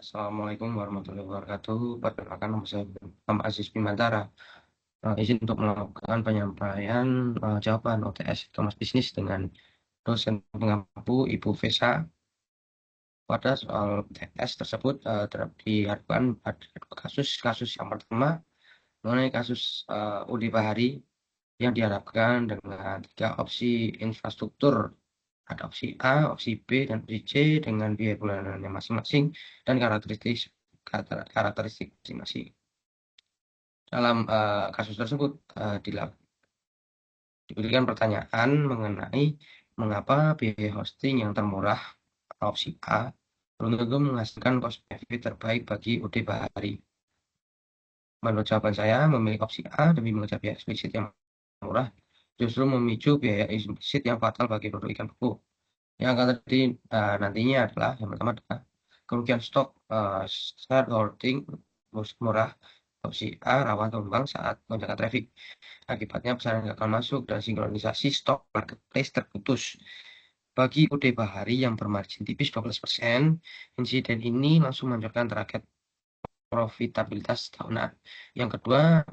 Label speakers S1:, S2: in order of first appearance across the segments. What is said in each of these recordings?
S1: Assalamualaikum warahmatullahi wabarakatuh. Perkenalkan nama saya Muhammad Aziz Bimantara. Izin untuk melakukan penyampaian jawaban OTS Thomas Bisnis dengan dosen pengampu Ibu Vesa. Pada soal OTS tersebut diharapkan ada kasus yang pertama mengenai kasus UD Bahari yang diharapkan dengan 3 opsi infrastruktur. Ada opsi A, opsi B, dan opsi C dengan biaya bulanannya masing-masing dan karakteristik masing-masing. Dalam kasus tersebut diberikan pertanyaan mengenai mengapa biaya hosting yang termurah opsi A belum tentu menghasilkan cost benefit terbaik bagi UD Bahari. Menurut jawaban saya, memilih opsi A demi mengejar biaya eksplisit yang murah justru memicu biaya implisit yang fatal bagi produk ikan beku. Yang akan terjadi nantinya adalah yang pertama adalah kerugian stok start holding murah opsi A rawan tumbang saat lonjakan traffic. Akibatnya pesanan gagal masuk dan sinkronisasi stok marketplace terputus. Bagi UD Bahari yang bermargin tipis 12%, insiden ini langsung menunjukkan target profitabilitas tahunan. Yang kedua,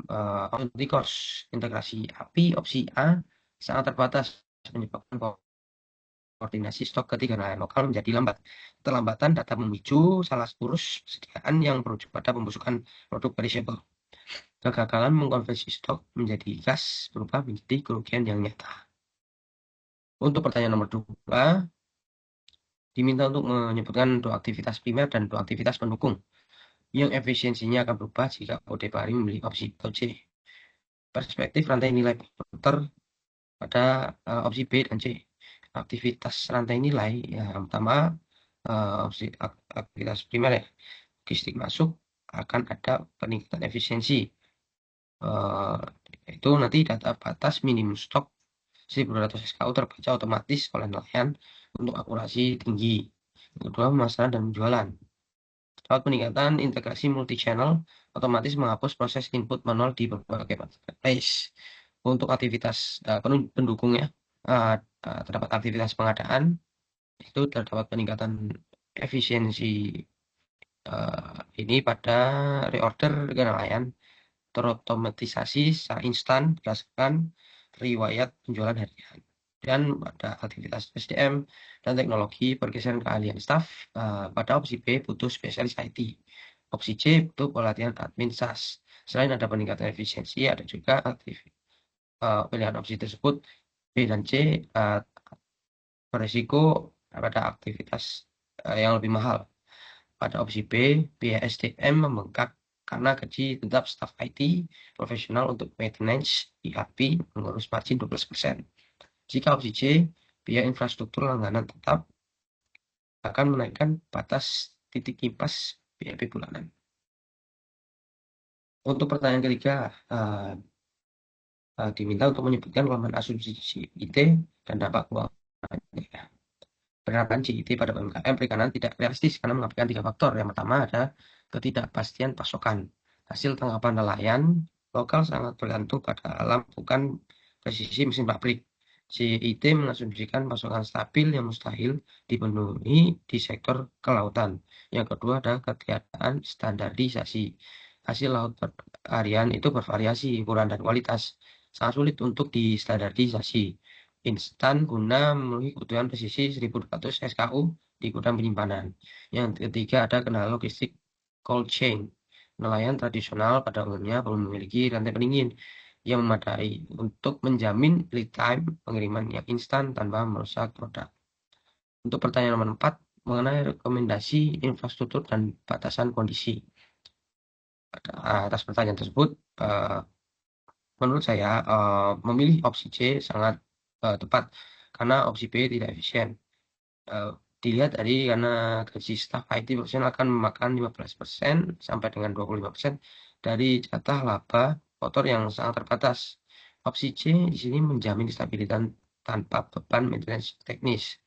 S1: opportunity cost integrasi API opsi A sangat terbatas menyebabkan koordinasi stok ketiga nelayan lokal menjadi lambat. Keterlambatan data memicu salah urus persediaan yang berujung pada pembusukan produk perishable. Kegagalan mengkonversi stok menjadi gas berubah menjadi kerugian yang nyata. Untuk pertanyaan nomor 2, diminta untuk menyebutkan 2 aktivitas primer dan 2 aktivitas pendukung yang efisiensinya akan berubah jika OD Bahari memilih opsi atau C. Perspektif rantai nilai porter pada opsi B dan C. Aktivitas rantai nilai yang pertama opsi aktivitas primer ya, logistik masuk akan ada peningkatan efisiensi. Itu nanti data batas minimum stok 1.200 SKU terbaca otomatis oleh nelayan untuk akurasi tinggi. Yang kedua, pemasaran dan penjualan. Terdapat peningkatan integrasi multi-channel otomatis menghapus proses input manual di berbagai marketplace. Untuk aktivitas pendukungnya, terdapat aktivitas pengadaan, itu terdapat peningkatan efisiensi ini pada reorder ke nelayan, terotomatisasi secara instan berdasarkan riwayat penjualan harian. Dan pada aktivitas SDM dan teknologi pergeseran keahlian staf pada opsi B butuh spesialis IT. Opsi C butuh pelatihan admin SAS. Selain ada peningkatan efisiensi, ada juga pilihan opsi tersebut B dan C berisiko pada aktivitas yang lebih mahal. Pada opsi B, biaya SDM membengkak karena gaji tetap staf IT profesional untuk maintenance ERP mengurus margin 12%. Jika opsi C, biaya infrastruktur langganan tetap akan menaikkan batas titik kipas BLP bulanan. Untuk pertanyaan ketiga, diminta untuk menyebutkan kelemahan asumsi CIT dan dampak keuangan. Penerapan CIT pada UMKM perikanan tidak realistis karena mengabaikan 3 faktor. Yang pertama ada ketidakpastian pasokan. Hasil tangkapan nelayan lokal sangat bergantung pada alam, bukan presisi mesin pabrik. CIT mengasumsikan pasokan stabil yang mustahil dipenuhi di sektor kelautan. Yang kedua ada ketiadaan standarisasi. Hasil laut harian itu bervariasi ukuran dan kualitas. Sangat sulit untuk distandarisasi instan guna memenuhi kebutuhan presisi 1.200 SKU di gudang penyimpanan. Yang ketiga ada kendala logistik cold chain. Nelayan tradisional pada umumnya belum memiliki rantai pendingin yang memadai untuk menjamin lead time pengiriman yang instan tanpa merusak produk. Untuk pertanyaan nomor 4 mengenai rekomendasi infrastruktur dan batasan kondisi. Atas pertanyaan tersebut, menurut saya memilih opsi C sangat tepat karena opsi B tidak efisien. Dilihat dari karena gaji staf IT profesional akan memakan 15% sampai dengan 25% dari jatah laba kotor yang sangat terbatas. Opsi C di sini menjamin stabilitas tanpa beban maintenance teknis.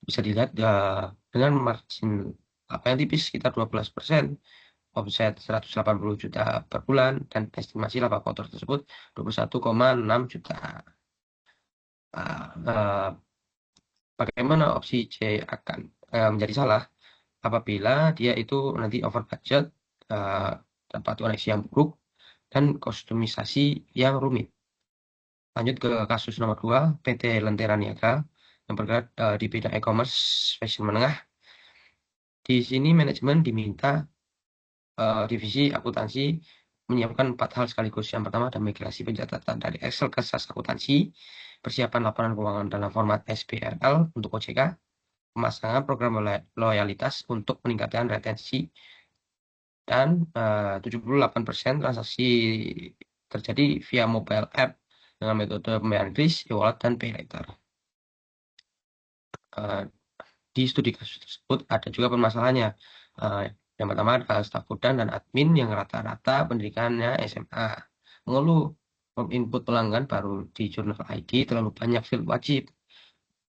S1: Bisa dilihat dengan margin laba yang tipis sekitar 12%, omset 180 juta per bulan, dan estimasi laba kotor tersebut 21,6 juta. Bagaimana opsi C akan menjadi salah apabila dia itu nanti over budget, dapat koneksi yang buruk, dan kustomisasi yang rumit. Lanjut ke kasus nomor 2, PT Lentera Niaga yang bergerak di bidang e-commerce fashion menengah. Di sini manajemen diminta divisi akuntansi menyiapkan 4 hal sekaligus. Yang pertama ada migrasi pencatatan dari Excel ke SAS akuntansi, persiapan laporan keuangan dalam format SPRL untuk OJK, pemasangan program loyalitas untuk meningkatkan retensi, dan 78% transaksi terjadi via mobile app dengan metode pembayaran kris, e-wallet, dan pay later. Di studi kasus tersebut ada juga permasalahannya. Yang pertama adalah staf gudang dan admin yang rata-rata pendidikannya SMA. Mengeluh input pelanggan baru di jurnal ID terlalu banyak field wajib.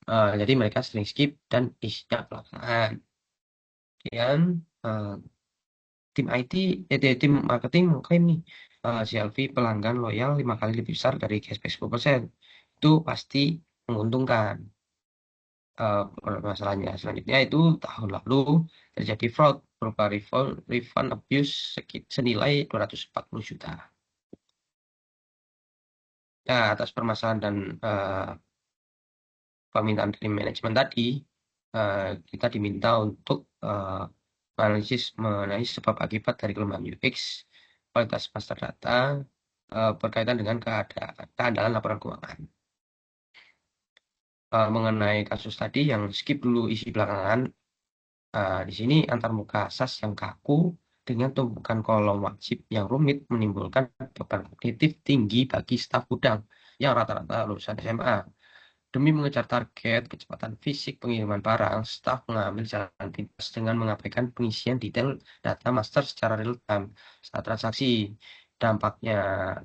S1: Jadi mereka sering skip dan isinya belakangan. Kemudian tim marketing mengklaim nih CLV pelanggan loyal 5 kali lebih besar dari cashback 10%. Itu pasti menguntungkan. Masalahnya selanjutnya itu tahun lalu terjadi fraud berupa refund abuse senilai 240 juta. Nah, atas permasalahan dan permintaan dari manajemen tadi, kita diminta untuk analisis mengenai sebab akibat dari kelemahan UX, kualitas master data, berkaitan dengan keandalan laporan keuangan. Mengenai kasus tadi yang skip dulu isi belakangan, di sini antarmuka SAS yang kaku dengan tumpukan kolom wajib yang rumit menimbulkan beban kognitif tinggi bagi staf gudang yang rata-rata lulusan SMA. Demi mengejar target kecepatan fisik pengiriman barang, staf mengambil jalan pintas dengan mengabaikan pengisian detail data master secara real time saat transaksi. Dampaknya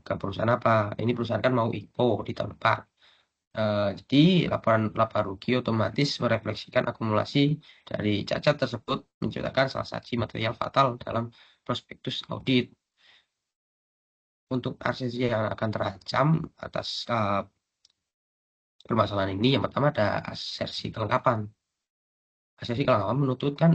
S1: ke perusahaan apa? Ini perusahaan kan mau IPO di tahun depan. Jadi laporan laba rugi otomatis merefleksikan akumulasi dari cacat tersebut menciptakan salah satu material fatal dalam prospektus audit. Untuk aksesi yang akan terancam atas permasalahan ini, yang pertama ada asersi kelengkapan. Asersi kelengkapan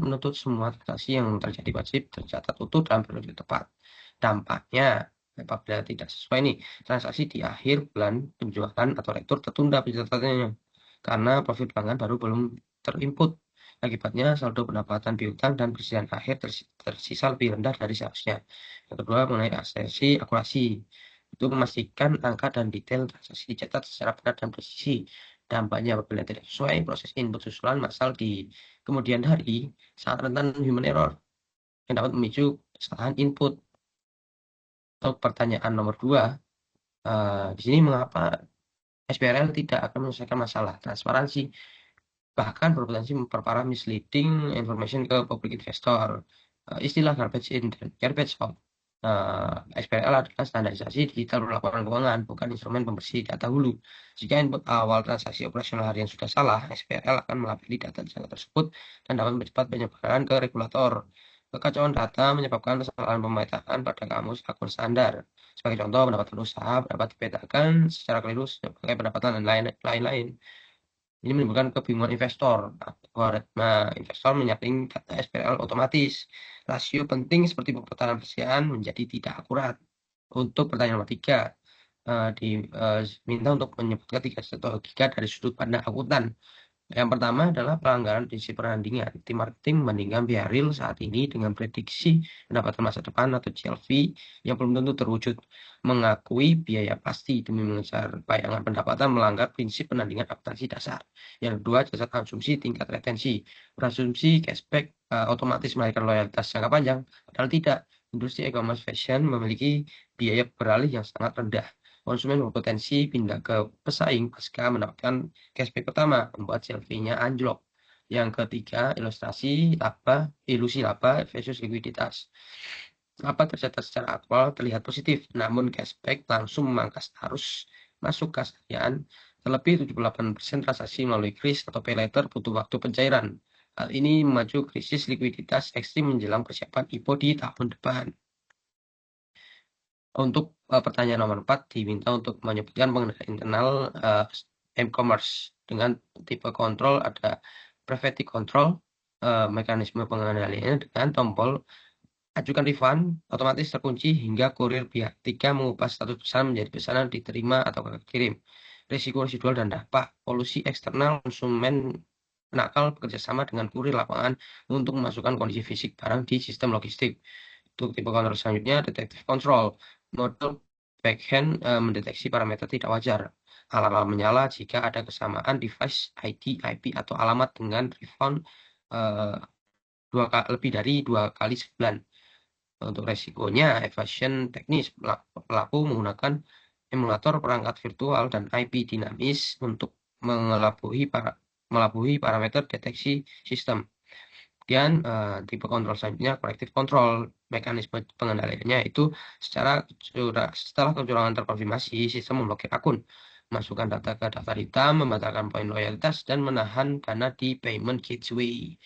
S1: menuntut semua transaksi yang terjadi wajib tercatat utuh dalam periode tepat. Dampaknya, apabila tidak sesuai nih, transaksi di akhir bulan penjualan atau rektur tertunda pencatatannya karena profit pelanggan baru belum terinput. Akibatnya saldo pendapatan piutang dan persediaan akhir tersisa lebih rendah dari seharusnya. Yang kedua mengenai asersi akurasi. Itu memastikan angka dan detail transaksi dicatat secara benar dan presisi. Dampaknya apabila tidak sesuai, proses input susulan massal di kemudian hari sangat rentan human error yang dapat memicu kesalahan input. Untuk pertanyaan nomor 2, di sini mengapa SPRL tidak akan menyelesaikan masalah transparansi, bahkan berpotensi memperparah misleading information ke publik investor. Istilah garbage in dan garbage out. SPRL adalah standarisasi digital laporan keuangan, bukan instrumen pembersih data hulu. Jika input awal transaksi operasional harian sudah salah, SPRL akan melabeli data tersebut dan dapat mempercepat penyebaran ke regulator. Kekacauan data menyebabkan kesalahan pemetaan pada kamus akun standar. Sebagai contoh, pendapatan usaha dapat dipetakan secara keliru sebagai pendapatan dan lain-lain. Ini menimbulkan kebingungan investor. Investor menyaring data SPRL otomatis. Rasio penting seperti perputaran persediaan menjadi tidak akurat. Untuk pertanyaan nomor 3, diminta untuk menyebutkan 3 logika dari sudut pandang akuntan. Yang pertama adalah pelanggaran prinsip perandingan. Tim marketing membandingkan biaya real saat ini dengan prediksi pendapatan masa depan atau CLV yang belum tentu terwujud. Mengakui biaya pasti demi mengejar bayangan pendapatan melanggar prinsip penandingan akuntansi dasar. Yang kedua, jasad asumsi tingkat retensi. Berasumsi cashback otomatis melahirkan loyalitas jangka panjang, padahal tidak. Industri e-commerce fashion memiliki biaya beralih yang sangat rendah. Konsumen berpotensi pindah ke pesaing pasca mendapatkan cashback pertama, membuat CLV-nya anjlok. Yang ketiga, ilusi laba versus likuiditas. Laba tercatat secara aktual terlihat positif, namun cashback langsung memangkas arus masuk kas harian. Terlebih 78% transaksi melalui kris atau pay later butuh waktu pencairan. Hal ini memacu krisis likuiditas ekstrim menjelang persiapan IPO di tahun depan. Untuk pertanyaan nomor 4, diminta untuk menyebutkan pengendalian internal e-commerce dengan tipe kontrol ada private control, mekanisme pengendaliannya dengan tombol ajukan refund otomatis terkunci hingga kurir pihak ketiga mengubah status pesanan menjadi pesanan diterima atau kirim. Risiko residual dan dampak polusi eksternal konsumen nakal bekerjasama dengan kurir lapangan untuk memasukkan kondisi fisik barang di sistem logistik. Untuk tipe kontrol selanjutnya, detektif kontrol. Model backhand mendeteksi parameter tidak wajar. Alarm menyala jika ada kesamaan device ID, IP, atau alamat dengan refund eh, lebih dari 2 kali sebulan. Untuk resikonya, evasion teknis. Pelaku menggunakan emulator perangkat virtual dan IP dinamis untuk melabuhi parameter deteksi sistem. Kemudian tipe kontrol selanjutnya corrective control. Mekanisme pengendaliannya itu setelah kecurangan terkonfirmasi, sistem memblokir akun, masukkan data ke daftar hitam, membatalkan poin loyalitas, dan menahan dana di payment gateway.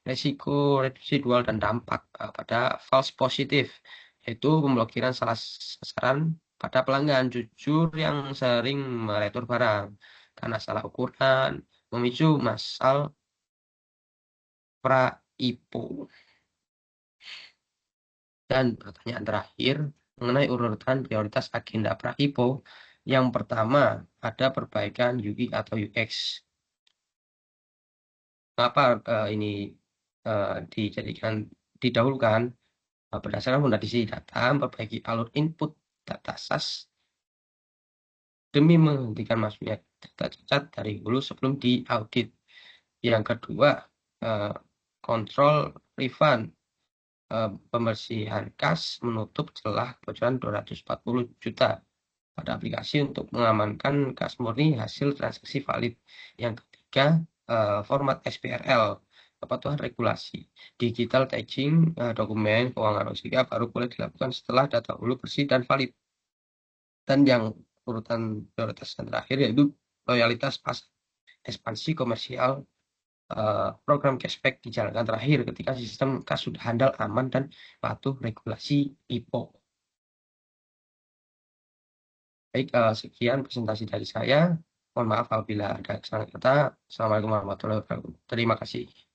S1: Resiko residual dan dampak pada false positive, yaitu pemblokiran salah sasaran pada pelanggan jujur yang sering meretur barang karena salah ukuran, memicu masal pra-IPO. Dan pertanyaan terakhir mengenai urutan prioritas agenda pra-IPO. Yang pertama, ada perbaikan UI atau UX. Mengapa ini dijadikan didahulukan? Berdasarkan fondasi data, memperbaiki alur input data SAS demi menghentikan masuknya data cacat dari hulu sebelum diaudit. Yang kedua, kontrol refund. Pembersihan kas menutup celah kebocoran 240 juta pada aplikasi untuk mengamankan kas murni hasil transaksi valid. Yang ketiga, format SPRL, kepatuhan regulasi. Digital tagging dokumen keuangan OJK baru boleh dilakukan setelah data hulu bersih dan valid. Dan yang urutan prioritas yang terakhir yaitu loyalitas pasar, ekspansi komersial, program cashback dijalankan terakhir ketika sistem kas sudah handal, aman, dan patuh regulasi IPO. Baik, sekian presentasi dari saya. Mohon maaf apabila ada kesalahan kata. Assalamualaikum warahmatullahi wabarakatuh. Terima kasih.